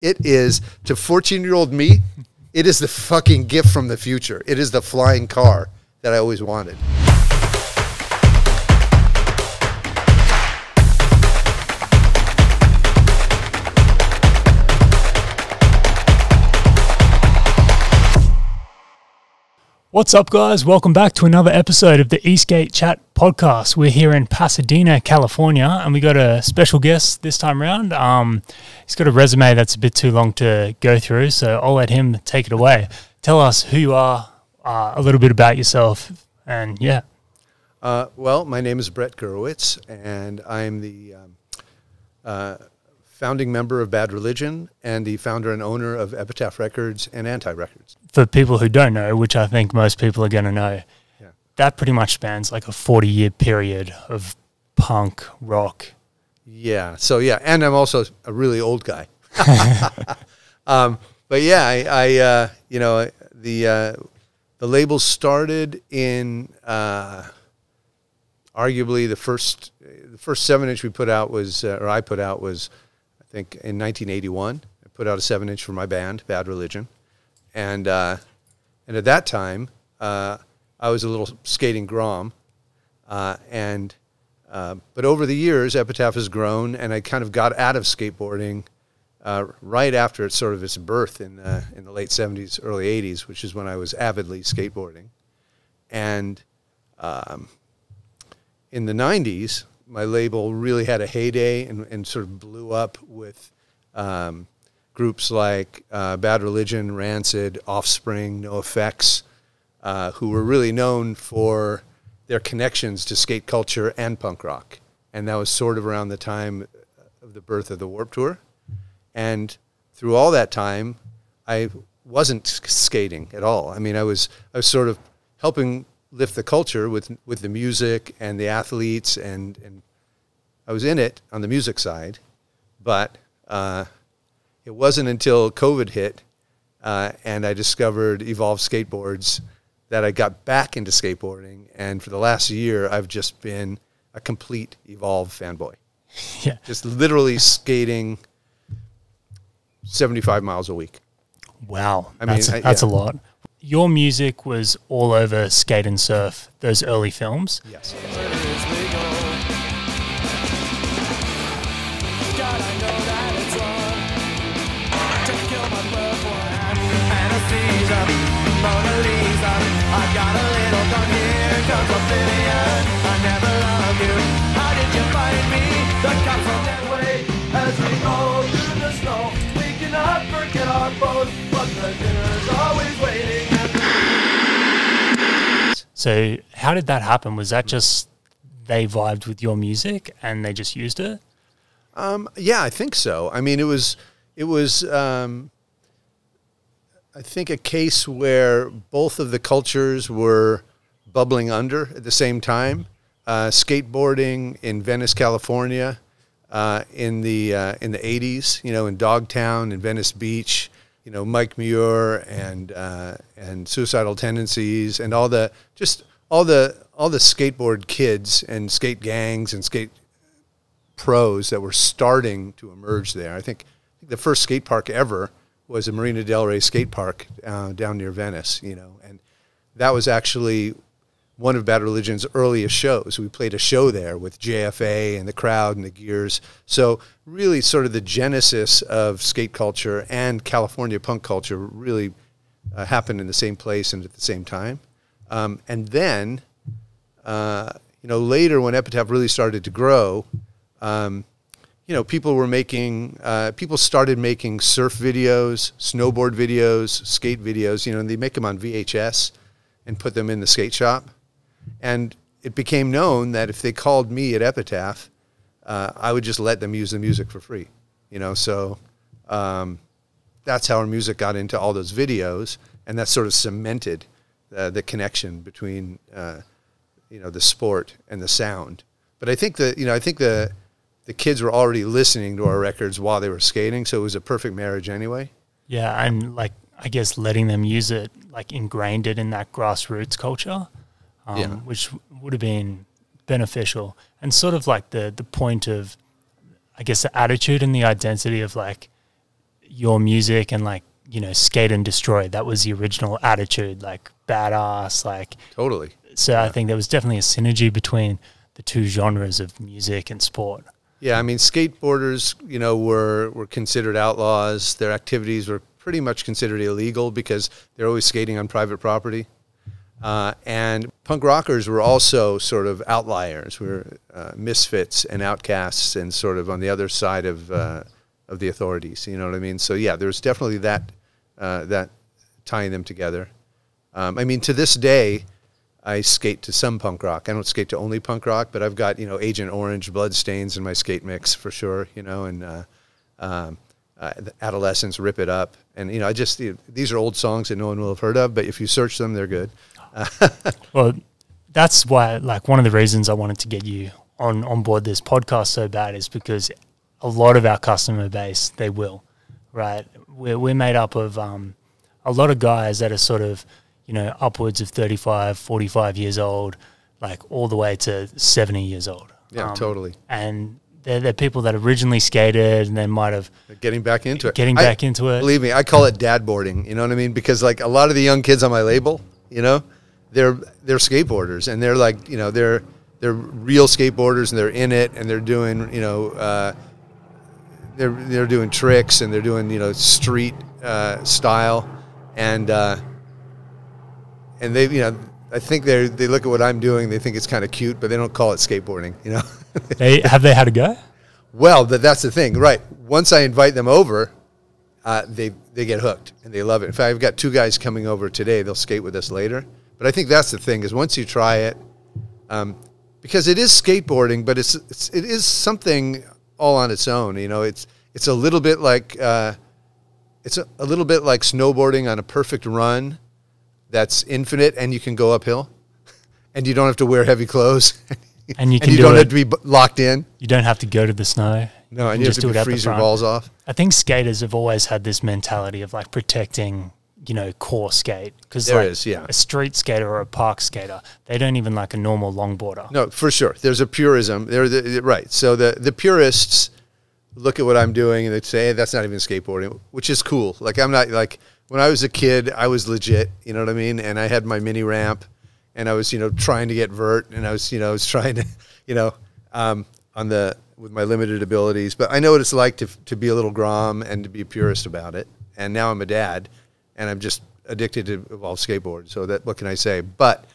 It is, to 14-year-old me, it is the fucking gift from the future. It is the flying car that I always wanted. What's up, guys? Welcome back to another episode of the eSkate Chat podcast. We're here in Pasadena, California, and we got a special guest this time around. He's got a resume that's a bit too long to go through, so I'll let him take it away. Tell us who you are, a little bit about yourself, and yeah. Well, my name is Brett Gurewitz, and I'm the founding member of Bad Religion and the founder and owner of Epitaph Records and Anti Records. For people who don't know, which I think most people are going to know, that pretty much spans like a 40-year period of punk, rock. Yeah, so yeah, and I'm also a really old guy. But yeah, you know, the label started in arguably the first 7-inch we put out was, or I put out was, I think in 1981. I put out a 7-inch for my band, Bad Religion, and at that time I was a little skating grom, but over the years Epitaph has grown, and I kind of got out of skateboarding right after its birth in the late 70s, early 80s, which is when I was avidly skateboarding. And in the 90s, my label really had a heyday and sort of blew up with groups like Bad Religion, Rancid, Offspring, NoFX, who were really known for their connections to skate culture and punk rock. And that was sort of around the time of the birth of the Warped Tour. And through all that time, I wasn't skating at all. I mean, I was sort of helping lift the culture with the music and the athletes, and I was in it on the music side, but it wasn't until COVID hit and I discovered Evolve Skateboards that I got back into skateboarding, and for the last year I've just been a complete Evolve fanboy. Yeah, just literally skating 75 miles a week. Wow, that's a lot. Your music was all over Skate and Surf, those early films. Yes. So how did that happen? Was that just they vibed with your music and they just used it? Yeah, I think so. I mean, it was I think a case where both of the cultures were bubbling under at the same time. Skateboarding in Venice, California, in the 80s, you know, in Dogtown, in Venice Beach, you know, Mike Muir and Suicidal Tendencies and all the skateboard kids and skate gangs and skate pros that were starting to emerge there. I think the first skate park ever was a Marina del Rey skate park down near Venice, you know, and that was actually one of Bad Religion's earliest shows. We played a show there with JFA and the Crowd and the Gears. So really sort of the genesis of skate culture and California punk culture really happened in the same place and at the same time. And then, you know, later when Epitaph really started to grow, you know, people started making surf videos, snowboard videos, skate videos, you know, and they make them on VHS and put them in the skate shop. And it became known that if they called me at Epitaph, I would just let them use the music for free, you know. So that's how our music got into all those videos, and that sort of cemented the connection between you know, the sport and the sound. But I think the kids were already listening to our records while they were skating, so it was a perfect marriage anyway. Yeah, and like I guess letting them use it, like ingrained it in that grassroots culture. Which would have been beneficial, and sort of like the point of, I guess, the attitude and the identity of like, your music and like, you know, skate and destroy, that was the original attitude, like badass, like Totally. so I think there was definitely a synergy between the two genres of music and sport. Yeah, I mean, skateboarders, you know, were considered outlaws. Their activities were pretty much considered illegal because they're always skating on private property. And punk rockers were also sort of outliers. We were misfits and outcasts and sort of on the other side of the authorities. You know what I mean? So yeah, there's definitely that that tying them together. I mean, to this day, I skate to some punk rock. I don't skate to only punk rock, but I've got, you know, Agent Orange, Bloodstains in my skate mix for sure, you know, and Adolescents, Rip It Up. And, you know, these are old songs that no one will have heard of, but if you search them, they're good. Well, that's why, like, one of the reasons I wanted to get you on board this podcast so bad is because a lot of our customer base, they will, right? We're made up of a lot of guys that are sort of, you know, upwards of 35, 45 years old, like all the way to 70 years old. Yeah, totally. And they're people that originally skated and then might have... Getting back into it. Believe me, I call it dad boarding, you know what I mean? Because, like, a lot of the young kids on my label, you know, they're skateboarders, and they're like, you know, they're real skateboarders, and they're in it, and they're doing, you know, they're doing tricks, and they're doing, you know, street style, and they, you know, I think they look at what I'm doing, they think it's kind of cute, but they don't call it skateboarding, you know. Have they had a go? Well, that's the thing, right? Once I invite them over, they get hooked and they love it. In fact, I've got 2 guys coming over today. They'll skate with us later. But I think that's the thing, is once you try it, because it is skateboarding, but it is something all on its own. You know, it's a little bit like snowboarding on a perfect run. That's infinite, and you can go uphill, and you don't have to wear heavy clothes, and you don't have to be locked in. You don't have to go to the snow. No, and you just have to freeze your balls off. I think skaters have always had this mentality of like protecting, you know, core skate, because a street skater or a park skater, they don't even like a normal longboarder. No, for sure. There's a purism. Right. So the purists look at what I'm doing and they say, hey, that's not even skateboarding, which is cool. Like, I'm not like. When I was a kid, I was legit, you know what I mean? And I had my mini ramp, and I was, you know, trying to get vert, and I was trying to, you know, with my limited abilities. But I know what it's like to be a little grom and to be a purist about it. And now I'm a dad, and I'm just addicted to Evolve Skateboard. So what can I say? But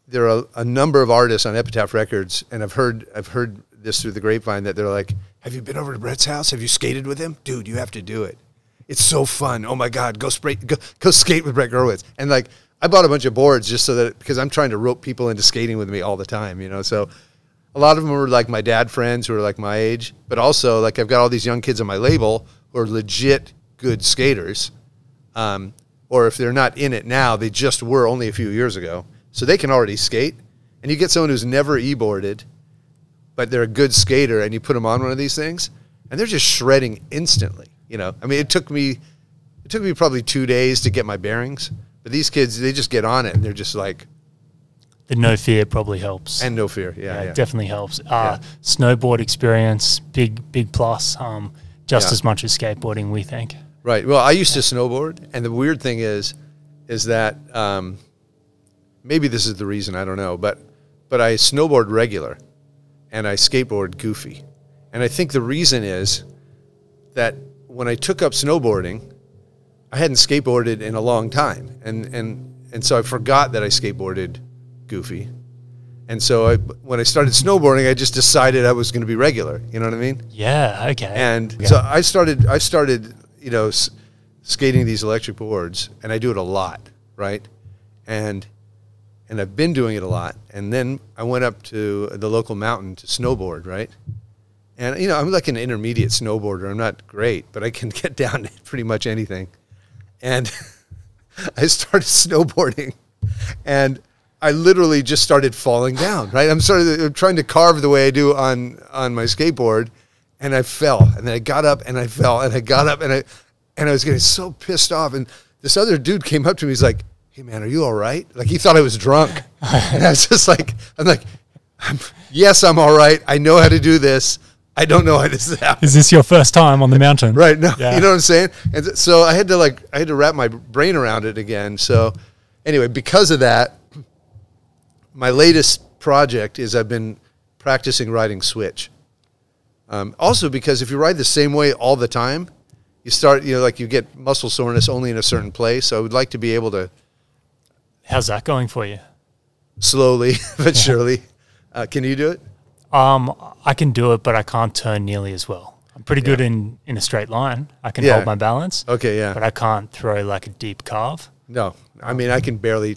there are a number of artists on Epitaph Records, and I've heard this through the grapevine, that they're like, have you been over to Brett's house? Have you skated with him? Dude, you have to do it. It's so fun. Oh my God, go skate with Brett Gurewitz. And like, I bought a bunch of boards just so that, because I'm trying to rope people into skating with me all the time, you know. So a lot of them were like my dad friends who are like my age, but also like I've got all these young kids on my label who are legit good skaters. Or if they're not in it now, they just were only a few years ago. So they can already skate. And you get someone who's never e-boarded, but they're a good skater, and you put them on one of these things, and they're just shredding instantly. You know, I mean, it took me probably 2 days to get my bearings, but these kids, they just get on it, and they're just like. The no fear probably helps. And no fear, yeah. It definitely helps. Snowboard experience, big plus, just as much as skateboarding, we think. Right. Well, I used to snowboard, and the weird thing is that maybe this is the reason, I don't know, but I snowboard regular, and I skateboard goofy, and I think the reason is that when I took up snowboarding, I hadn't skateboarded in a long time, and so I forgot that I skateboarded goofy, and so when I started snowboarding, I just decided I was going to be regular. You know what I mean? Yeah. Okay. And so I started, you know, skating these electric boards, and I do it a lot, right? And I've been doing it a lot, and then I went up to the local mountain to snowboard, right? And, you know, I'm like an intermediate snowboarder. I'm not great, but I can get down to pretty much anything. And I started snowboarding, and I literally just started falling down, right? I'm trying to carve the way I do on my skateboard, and I fell. And then I got up, and I fell, and I got up, and I was getting so pissed off. And this other dude came up to me. He's like, hey, man, are you all right? Like, he thought I was drunk. And I was just like, yes, I'm all right. I know how to do this. I don't know why this is happening. Is this your first time on the mountain? Right. No, Yeah. you know what I'm saying? And so I had to wrap my brain around it again. So anyway, because of that, my latest project is I've been practicing riding switch. Also because if you ride the same way all the time, you start, you get muscle soreness only in a certain place. So I would like to be able to. How's that going for you? Slowly but surely. Can you do it? I can do it, but I can't turn nearly as well. I'm pretty good in a straight line. I can hold my balance. Okay, yeah. But I can't throw like a deep carve. No, I mean I can barely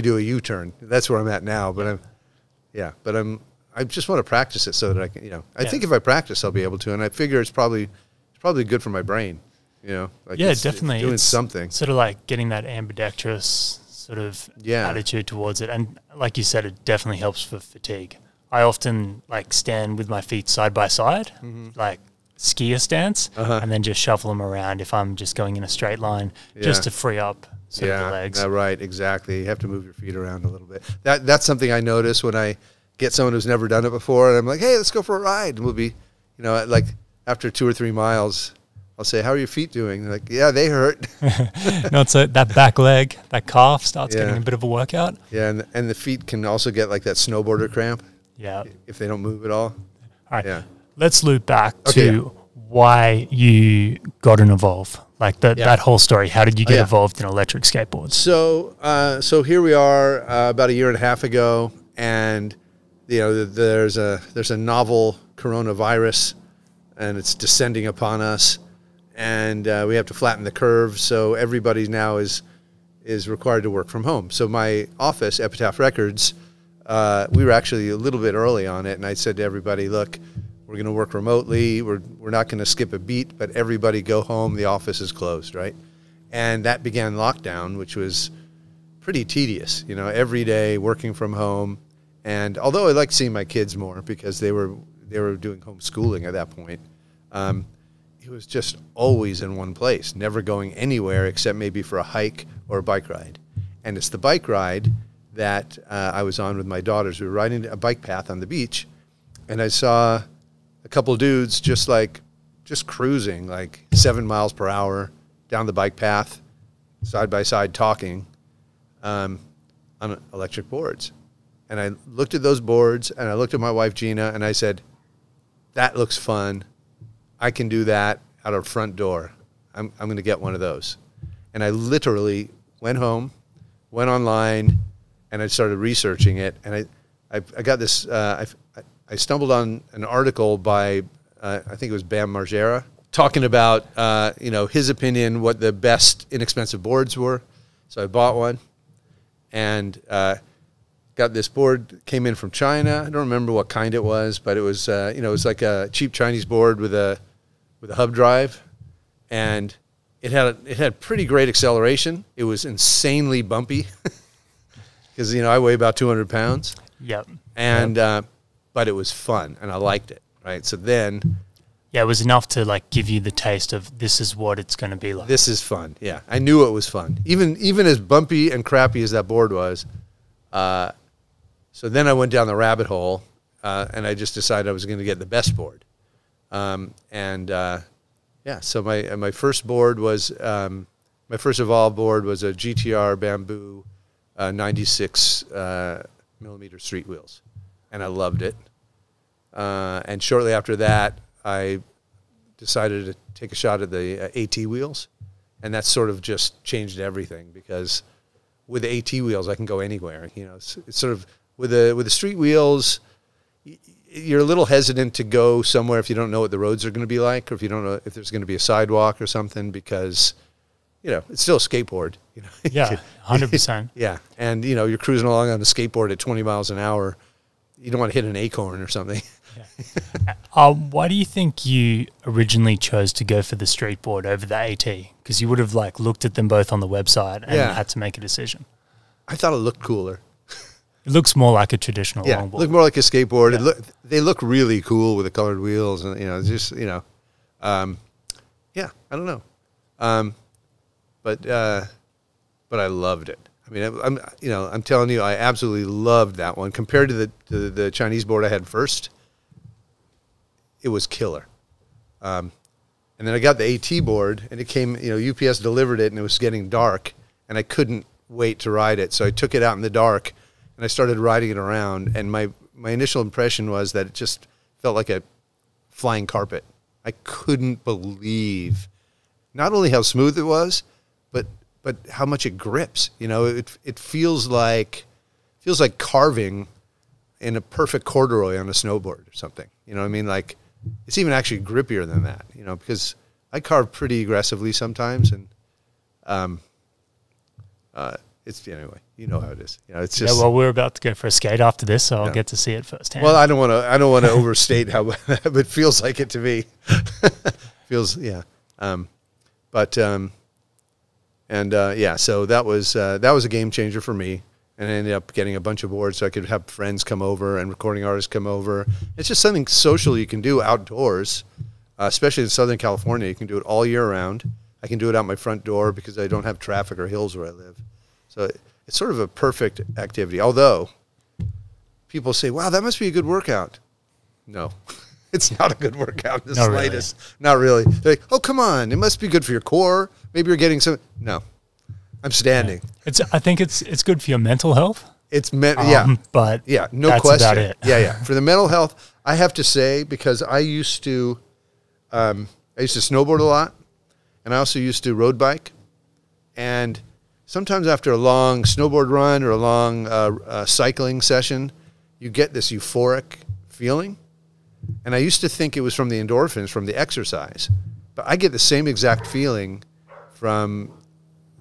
do a U-turn. That's where I'm at now. But I just want to practice it so that I can, I think if I practice, I'll be able to. And I figure it's probably good for my brain. Like Definitely. It's doing something. Sort of like getting that ambidextrous sort of attitude towards it. And like you said, it definitely helps for fatigue. I often like stand with my feet side by side, like skier stance, and then just shuffle them around if I'm just going in a straight line, just to free up sort of the legs. Right, exactly. You have to move your feet around a little bit. That's something I notice when I get someone who's never done it before, and I'm like, hey, let's go for a ride. And we'll be, like after 2 or 3 miles, I'll say, how are your feet doing? They're like, yeah, they hurt. No, so that back leg, that calf starts getting a bit of a workout. Yeah, and the feet can also get like that snowboarder cramp. Yeah. If they don't move at all. All right. Yeah. Let's loop back to why you got an Evolve. Like that whole story. How did you get involved in electric skateboards? So here we are about a year and a half ago, and there's a novel coronavirus, and it's descending upon us, and we have to flatten the curve. So everybody now is required to work from home. So my office, Epitaph Records, we were actually a little bit early on it, and I said to everybody, look, we're going to work remotely. We're not going to skip a beat, but everybody go home. The office is closed, right? And that began lockdown, which was pretty tedious, every day working from home. And although I liked seeing my kids more because they were doing homeschooling at that point, it was just always in one place, never going anywhere except maybe for a hike or a bike ride. And it's the bike ride that I was on with my daughters. We were riding a bike path on the beach, and I saw a couple dudes just cruising like 7 miles per hour down the bike path, side by side, talking on electric boards. And I looked at those boards, and I looked at my wife Gina, and I said, "That looks fun. I can do that out our front door. I'm going to get one of those." And I literally went home, went online, and I started researching it, and I got this. I stumbled on an article by I think it was Bam Margera talking about his opinion, what the best inexpensive boards were. So I bought one, and got this board. Came in from China. I don't remember what kind it was, but it was it was like a cheap Chinese board with a hub drive, and it had pretty great acceleration. It was insanely bumpy. Because, I weigh about 200 pounds. Yep. And, but it was fun, and I liked it, right? So then. Yeah, it was enough to, give you the taste of this is what it's going to be like. This is fun, yeah. I knew it was fun. Even as bumpy and crappy as that board was. So then I went down the rabbit hole, and I just decided I was going to get the best board. So my first board was, my first Evolve board was a GTR Bamboo 96 millimeter street wheels, and I loved it. And shortly after that, I decided to take a shot at the AT wheels, and that sort of just changed everything, because with the AT wheels I can go anywhere. It's sort of with the street wheels, you're a little hesitant to go somewhere if you don't know what the roads are going to be like, or if you don't know if there's going to be a sidewalk or something, because it's still a skateboard. Yeah, 100%. Yeah, and you're cruising along on a skateboard at 20 miles an hour. You don't want to hit an acorn or something. Yeah. Why do you think you originally chose to go for the street board over the AT? Because you would have looked at them both on the website and had to make a decision. I thought it looked cooler. It looks more like a traditional longboard. It looked more like a skateboard. Yeah. They look really cool with the colored wheels, and I don't know. But I loved it. I mean, I'm telling you, I absolutely loved that one compared to the Chinese board I had first. it was killer. And then I got the AT board, and it came, you know, UPS delivered it, and it was getting dark, and I couldn't wait to ride it. So I took it out in the dark, and I started riding it around, and my initial impression was that it just felt like a flying carpet. I couldn't believe not only how smooth it was, but how much it grips. You know, it feels like carving in a perfect corduroy on a snowboard or something. You know what I mean? Like, it's even actually grippier than that, you know, because I carve pretty aggressively sometimes, and it's, anyway, you know how it is. You know, it's just, yeah, well, we're about to go for a skate after this, so I'll get to see it firsthand. Well, I don't want to overstate how it feels like it to me. Feels, yeah. Yeah, so that was a game changer for me, and I ended up getting a bunch of boards so I could have friends come over and recording artists come over. It's just something social you can do outdoors, especially in Southern California. You can do it all year round. I can do it out my front door because I don't have traffic or hills where I live. So it's sort of a perfect activity. Although people say, wow, that must be a good workout. No, it's not a good workout in the slightest. Really. Not really. They're like, oh, come on. It must be good for your core. Maybe you're getting some. No, I'm standing. Yeah. I think it's good for your mental health. Yeah. But yeah, no that's question. About it. Yeah. For the mental health, I have to say, because I used to snowboard a lot, and I also used to road bike, and sometimes after a long snowboard run or a long cycling session, you get this euphoric feeling. And I used to think it was from the endorphins, from the exercise. But I get the same exact feeling from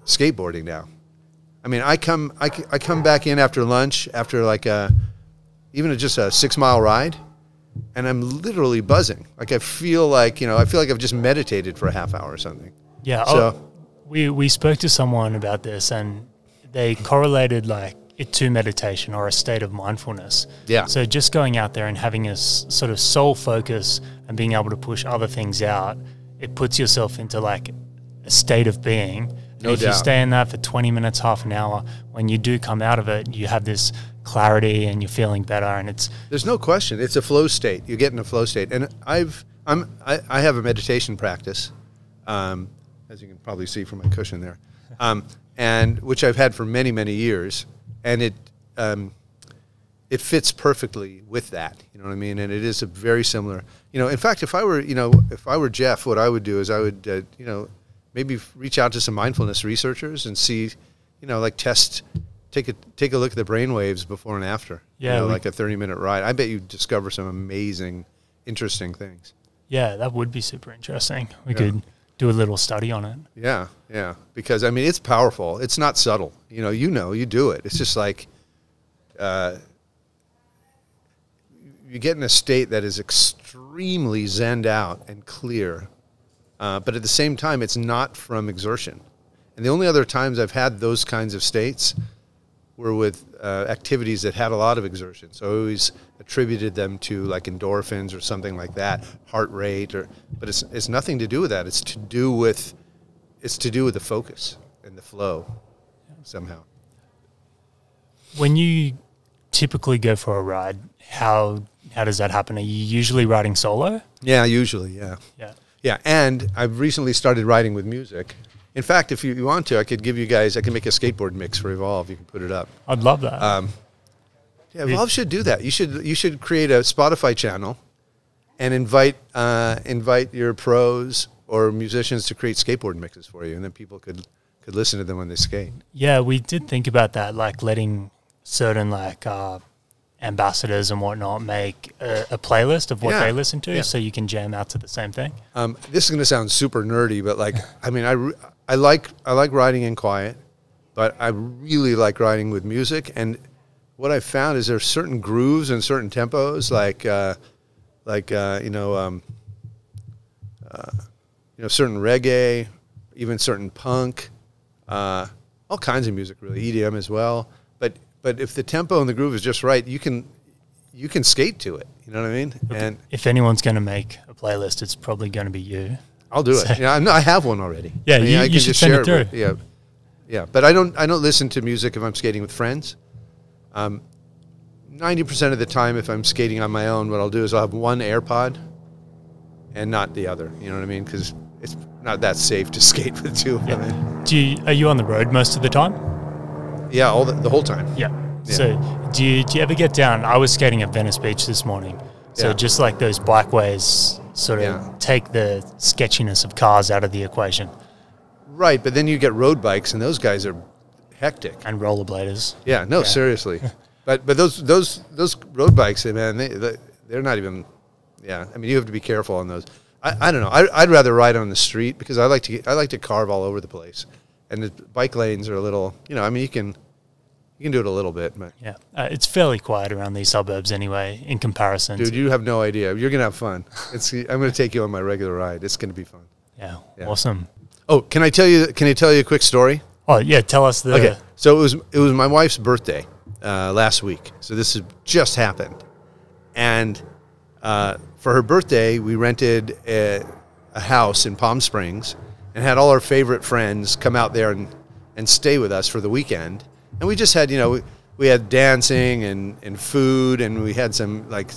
skateboarding now. I mean, I come back in after lunch, after like even just a 6-mile ride, and I'm literally buzzing. Like I feel like I've just meditated for a half hour or something. Yeah. So we spoke to someone about this, and they correlated like it to meditation or a state of mindfulness. Yeah. So just going out there and having a sort of soul focus and being able to push other things out, it puts yourself into like a state of being. No if doubt. you stay in that for 20 minutes, half an hour, when you do come out of it, you have this clarity and you're feeling better, and there's no question. It's a flow state. You get in a flow state. And I have a meditation practice, as you can probably see from my cushion there, and which I've had for many, many years. And it fits perfectly with that, you know what I mean? And it is a very similar, in fact, if I were Jeff, what I would do is I would, maybe reach out to some mindfulness researchers and see, take a look at the brain waves before and after, like a 30-minute ride. I bet you'd discover some amazing, interesting things. Yeah, that would be super interesting. We could do a little study on it. Yeah, yeah. Because, I mean, it's powerful. It's not subtle. You do it. It's just like you get in a state that is extremely zenned out and clear, but at the same time, it's not from exertion. And the only other times I've had those kinds of states were with activities that had a lot of exertion. So I always attributed them to like endorphins or something like that, heart rate, but it's nothing to do with that. It's to do with the focus and the flow somehow. When you typically go for a ride, how does that happen? Are you usually riding solo? Yeah, usually, yeah. Yeah. Yeah, and I've recently started riding with music. In fact, if you want to, I could give you guys, I can make a skateboard mix for Evolve. You can put it up. I'd love that. Yeah, Evolve should do that. You should create a Spotify channel and invite your pros or musicians to create skateboard mixes for you, and then people could listen to them when they skate. Yeah, we did think about that, like letting certain like ambassadors and whatnot make a playlist of what they listen to, so you can jam out to the same thing. This is going to sound super nerdy, but like, I mean, I like riding in quiet, but I really like riding with music. And what I found is there's certain grooves and certain tempos, certain reggae, even certain punk, all kinds of music, really, EDM as well. But if the tempo and the groove is just right, you can skate to it. You know what I mean? And if anyone's going to make a playlist, it's probably going to be you. I'll do it. I have one already. Yeah, you should send it through. Yeah. But I don't listen to music if I'm skating with friends. 90% of the time, if I'm skating on my own, what I'll do is I'll have one AirPod and not the other. You know what I mean? Because it's not that safe to skate with two of them. Are you on the road most of the time? Yeah, the whole time. Yeah. So do you ever get down? I was skating at Venice Beach this morning. So just like those bikeways sort of take the sketchiness of cars out of the equation. Right, but then you get road bikes, and those guys are hectic. And rollerbladers. Yeah, no, seriously. But those road bikes, man, they're not even. Yeah, I mean, you have to be careful on those. I don't know. I'd rather ride on the street because I like to carve all over the place, and the bike lanes are a little. You know, I mean, you can do it a little bit, but it's fairly quiet around these suburbs anyway in comparison. Dude, you have no idea. You're gonna have fun. I'm gonna take you on my regular ride. It's gonna be fun. Yeah. Awesome. Oh, can I tell you a quick story? Oh yeah, tell us the. Okay, so it was my wife's birthday last week. So this has just happened, and for her birthday, we rented a house in Palm Springs and had all our favorite friends come out there and stay with us for the weekend. And we just had, we had dancing and food, and we had some like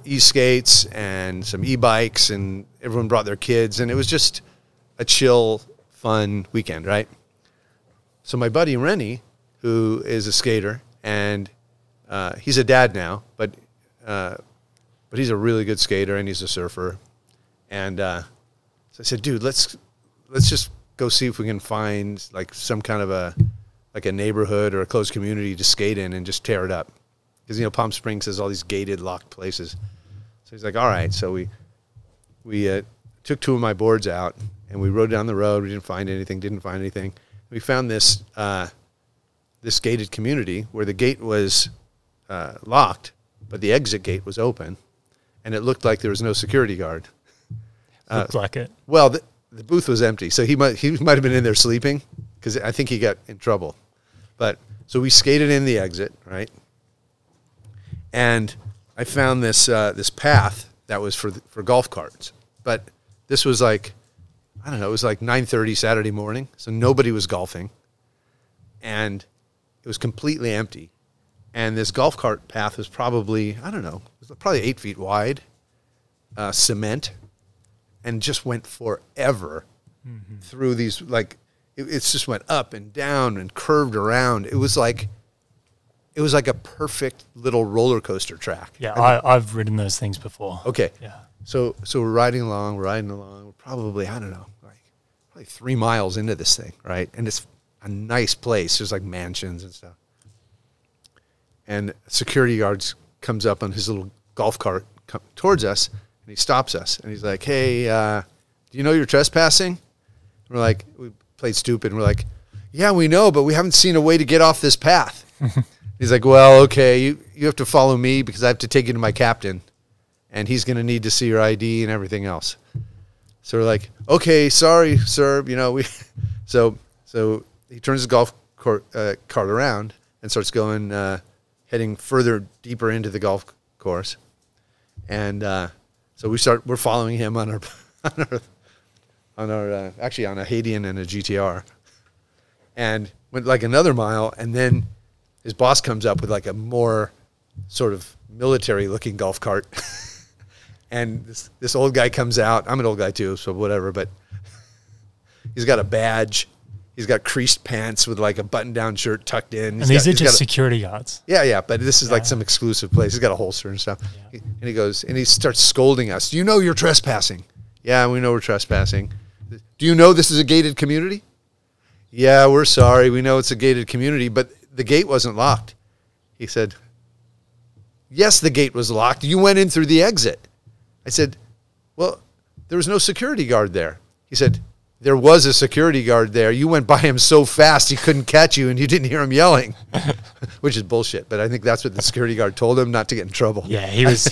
e-skates and some e-bikes, and everyone brought their kids, and it was just a chill, fun weekend, right? So my buddy Rennie, who is a skater, and he's a dad now, but he's a really good skater, and he's a surfer. And so I said, dude, let's just go see if we can find like some kind of a neighborhood or a closed community to skate in and just tear it up. Because, Palm Springs has all these gated, locked places. So he's like, all right. So we took two of my boards out, and we rode down the road. We didn't find anything. We found this gated community where the gate was locked, but the exit gate was open, and it looked like there was no security guard. Looked like it. Well, the booth was empty, so he might have been in there sleeping, because I think he got in trouble. But so we skated in the exit, right? And I found this path that was for golf carts. But this was like, I don't know, it was like 9:30 Saturday morning, so nobody was golfing, and it was completely empty. And this golf cart path was probably, I don't know, it was probably 8 feet wide, cement, and just went forever through these, like, it just went up and down and curved around. It was like a perfect little roller coaster track. Yeah, I've ridden those things before. Okay. Yeah. So we're riding along. We're probably, I don't know, probably 3 miles into this thing, right? And it's a nice place. There's like mansions and stuff. And security guards comes up on his little golf cart towards us, and he stops us. And he's like, hey, do you know you're trespassing? And we're like, we played stupid. And we're like, yeah, we know, but we haven't seen a way to get off this path. He's like, well, okay, you have to follow me because I have to take you to my captain, and he's going to need to see your ID and everything else. So we're like, okay, sorry, sir. So he turns his golf cart around and starts going, heading further deeper into the golf course. And so we're following him on our actually on a Hadian and a GTR, and went like another mile, and then his boss comes up with like a more sort of military-looking golf cart, and this old guy comes out. I'm an old guy too, so whatever. But he's got a badge. He's got creased pants with like a button-down shirt tucked in. And these are just security guards. Yeah. But this is like some exclusive place. He's got a holster and stuff. Yeah. And he goes, and he starts scolding us. Do you know you're trespassing? Yeah, we know we're trespassing. Do you know this is a gated community? Yeah, we're sorry. We know it's a gated community, but the gate wasn't locked. He said, yes, the gate was locked. You went in through the exit. I said, well, there was no security guard there. He said, there was a security guard there. You went by him so fast he couldn't catch you, and you didn't hear him yelling, which is bullshit. But I think that's what the security guard told him, not to get in trouble. Yeah, he was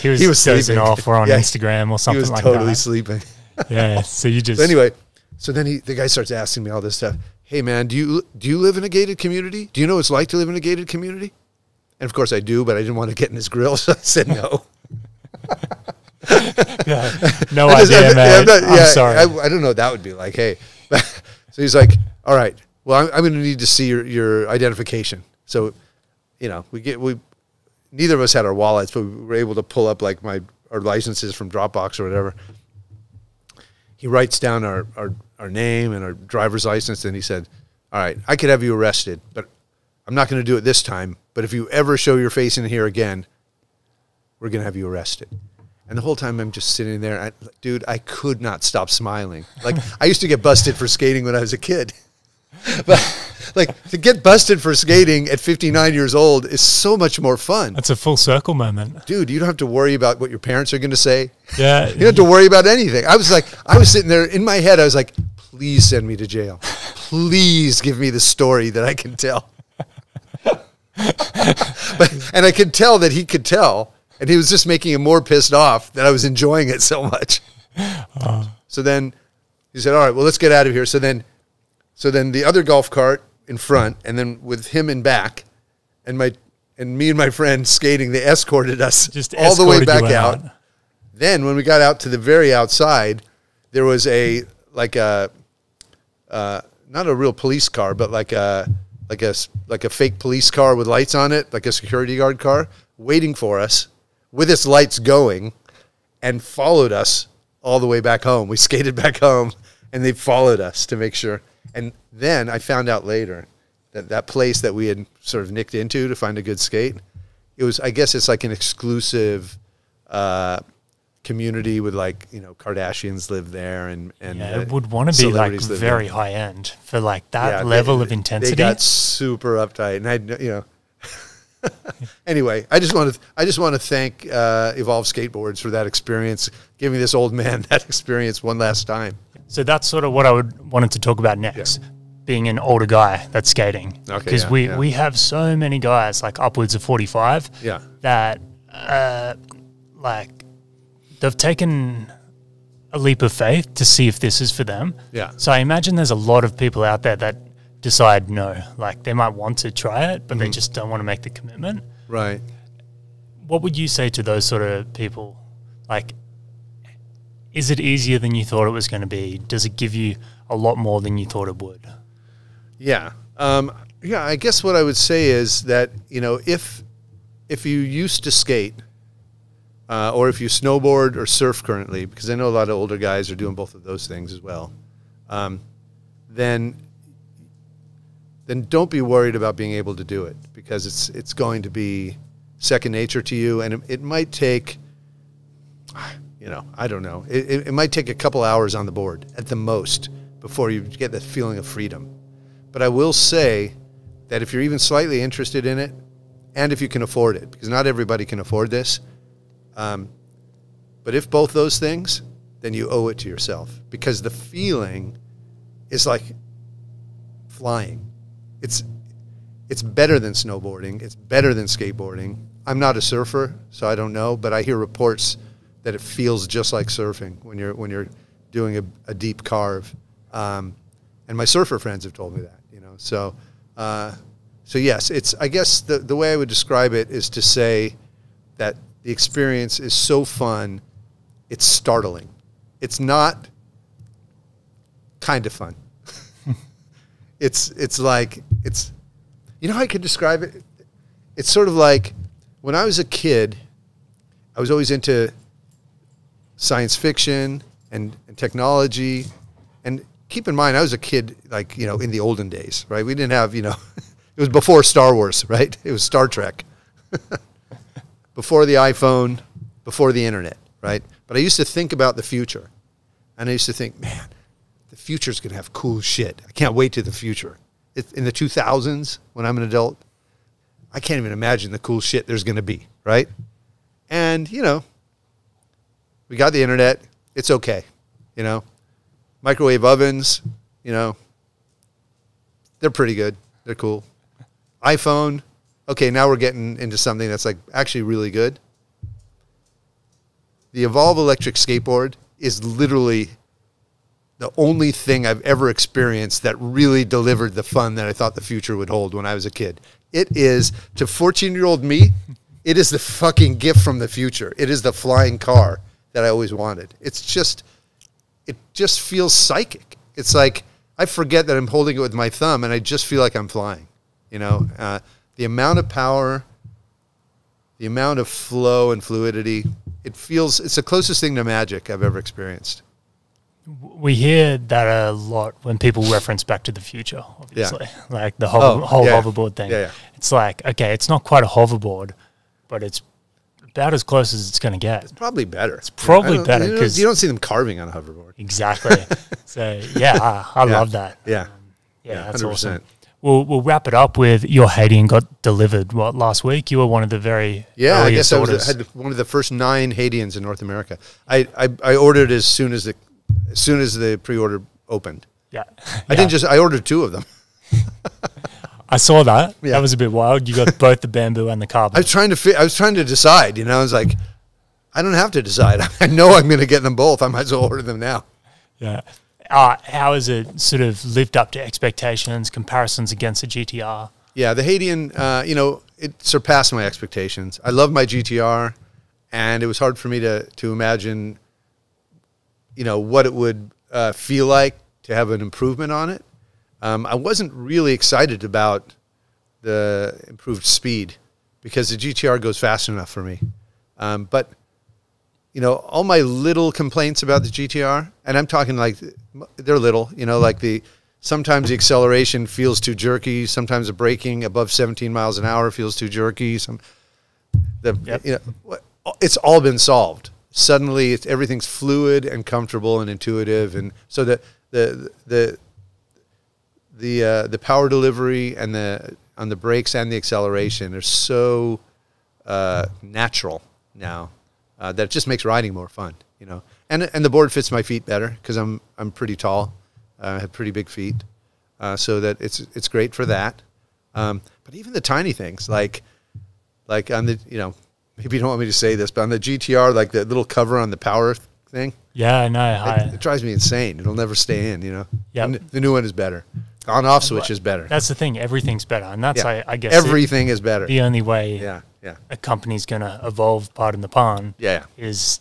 dozing off or on Instagram or something like that. He was totally sleeping. Yeah, so you just... So anyway, so then the guy starts asking me all this stuff. Hey, man, do you live in a gated community? Do you know what it's like to live in a gated community? And, of course, I do, but I didn't want to get in his grill, so I said no. Yeah, no idea, man. I'm sorry. I don't know what that would be like. Hey, so he's like, all right, well, I'm going to need to see your identification. So, we neither of us had our wallets, but we were able to pull up like our licenses from Dropbox or whatever. He writes down our name and our driver's license, and he said, all right, I could have you arrested, but I'm not going to do it this time. But if you ever show your face in here again, we're going to have you arrested. And the whole time I'm just sitting there, dude, I could not stop smiling. Like, I used to get busted for skating when I was a kid. But, like, to get busted for skating at 59 years old is so much more fun. That's a full circle moment. Dude, you don't have to worry about what your parents are going to say. Yeah. You don't have to worry about anything. I was sitting there in my head, I was like, please send me to jail. Please give me the story that I can tell. And I could tell that he could tell, and he was just making him more pissed off that I was enjoying it so much. So then he said, all right, well, let's get out of here. So then the other golf cart in front, and then with him in back, and me and my friend skating, they escorted us Just all the way back out. Then when we got out to the very outside, there was not a real police car, but like a fake police car with lights on it, like a security guard car, waiting for us with its lights going, and followed us all the way back home. We skated back home, and they followed us to make sure. And then I found out later that place that we had sort of nicked into to find a good skate, I guess it's like an exclusive community with, like, you know, Kardashians live there, and it would want to be like very high end for like that level of intensity. They got super uptight, and Anyway, I just want to thank Evolve Skateboards for that experience, giving this old man that experience one last time. So that's sort of what I wanted to talk about next, being an older guy that's skating. Because we have so many guys, like upwards of 45, that like they've taken a leap of faith to see if this is for them. Yeah. So I imagine there's a lot of people out there that decide no. Like, they might want to try it, but they just don't want to make the commitment. Right. What would you say to those sort of people? Like, is it easier than you thought it was going to be? Does it give you a lot more than you thought it would? Yeah. I guess what I would say is that, you know, if you used to skate, or if you snowboard or surf currently, because I know a lot of older guys are doing both of those things as well, then don't be worried about being able to do it, because it's going to be second nature to you, and it might take, you know, I don't know, it might take a couple hours on the board at the most before you get that feeling of freedom. But I will say that if you're even slightly interested in it, and if you can afford it, because not everybody can afford this, but if both those things, then you owe it to yourself, because the feeling is like flying. It's better than snowboarding. It's better than skateboarding. I'm not a surfer, so I don't know, but I hear reports that it feels just like surfing when you're doing a deep carve. And my surfer friends have told me that, you know. So yes, I guess the way I would describe it is to say that the experience is so fun, it's startling. It's not kind of fun. It's like, you know how I could describe it? It's sort of like when I was a kid, I was always into science fiction and technology. And keep in mind, I was a kid, like, you know, in the olden days, right? We didn't have, you know, it was before Star Wars, right? It was Star Trek. Before the iPhone, before the internet, right? But I used to think about the future. And I used to think, man, the future's going to have cool shit. I can't wait to the future. In the 2000s, when I'm an adult, I can't even imagine the cool shit there's going to be, right? And, you know, we got the internet. It's okay, you know. Microwave ovens, you know, they're pretty good. They're cool. iPhone, okay, now we're getting into something that's, like, actually really good. The Evolve electric skateboard is literally the only thing I've ever experienced that really delivered the fun that I thought the future would hold when I was a kid. It is, to 14-year-old me, it is the fucking gift from the future. It is the flying car that I always wanted. It just feels psychic. It's like I forget that I'm holding it with my thumb, and I just feel like I'm flying. You know, the amount of power, the amount of flow and fluidity, it's the closest thing to magic I've ever experienced. We hear that a lot when people reference Back to the Future, obviously, like the whole hoverboard thing. Yeah. It's like, okay, it's not quite a hoverboard, but it's about as close as it's going to get. It's probably better. It's probably better because you don't see them carving on a hoverboard. Exactly. So yeah, I love that. Yeah, that's 100%. awesome. We'll wrap it up with your Haitian got delivered last week. You were one of the very I guess orders. I had one of the first 9 Haitians in North America. I ordered as soon as the pre-order opened. Yeah, I ordered 2 of them. I saw that. Yeah. That was a bit wild. You got both the bamboo and the carbon. I was trying to decide. You know, I was like, I don't have to decide. I know I'm going to get them both. I might as well order them now. Yeah. How has it sort of lived up to expectations, comparisons against the GTR? Yeah, the Haitian, it surpassed my expectations. I love my GTR, and it was hard for me to imagine, what it would feel like to have an improvement on it. I wasn't really excited about the improved speed because the GTR goes fast enough for me. But all my little complaints about the GTR, and I'm talking like they're little, like sometimes the acceleration feels too jerky. Sometimes the braking above 17 miles an hour feels too jerky. It's all been solved. Suddenly everything's fluid and comfortable and intuitive. And so the power delivery and on the brakes and the acceleration are so natural now that it just makes riding more fun, And the board fits my feet better because I'm pretty tall. I have pretty big feet, so that it's great for that. But even the tiny things like on the maybe you don't want me to say this, but on the GTR, like the little cover on the power thing. Yeah, no, it drives me insane. It'll never stay in, Yeah, the new one is better. On-off switch is better. That's the thing. Everything's better, and that's I guess everything is better. The only way a company's going to evolve, pardon the pun, is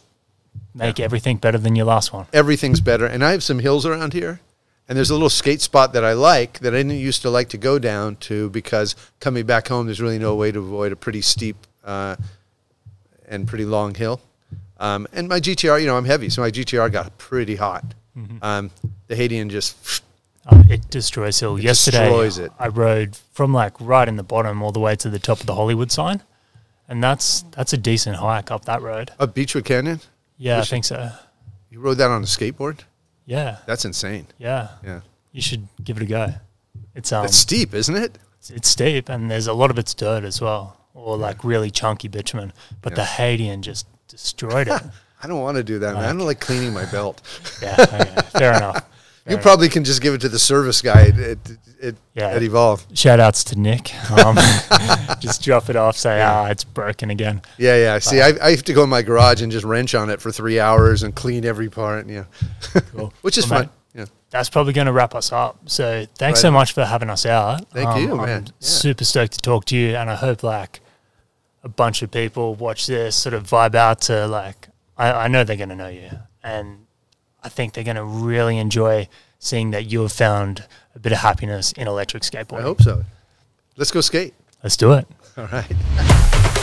make everything better than your last one. Everything's better, and I have some hills around here, and there's a little skate spot that I like that I didn't used to like to go down to because coming back home, there's really no way to avoid a pretty steep and pretty long hill. And my GTR, I'm heavy, so my GTR got pretty hot. Mm-hmm. The Haitian just... it destroys hill. Yesterday, destroys it. I rode from right in the bottom all the way to the top of the Hollywood sign, and that's a decent hike up that road. Up Beechwood Canyon? Yeah, I think so. You rode that on a skateboard? Yeah. That's insane. Yeah. Yeah. You should give it a go. It's steep, isn't it? It's steep, and there's a lot of it's dirt as well, or really chunky bitumen. But the Haitian just destroyed it. I don't want to do that, man. I don't like cleaning my belt. Yeah, okay, fair enough. You probably can just give it to the service guy at Evolve. Shout outs to Nick. Just drop it off, say, it's broken again. Yeah. See, I have to go in my garage and just wrench on it for 3 hours and clean every part. Yeah. Cool. Which is fun. Yeah. That's probably going to wrap us up. So thanks so much for having us out. Thank you, man. I'm super stoked to talk to you, and I hope a bunch of people watch this, sort of vibe out to I know they're going to know you, and I think they're going to really enjoy seeing that you have found a bit of happiness in electric skateboarding. I hope so. Let's go skate. Let's do it. All right.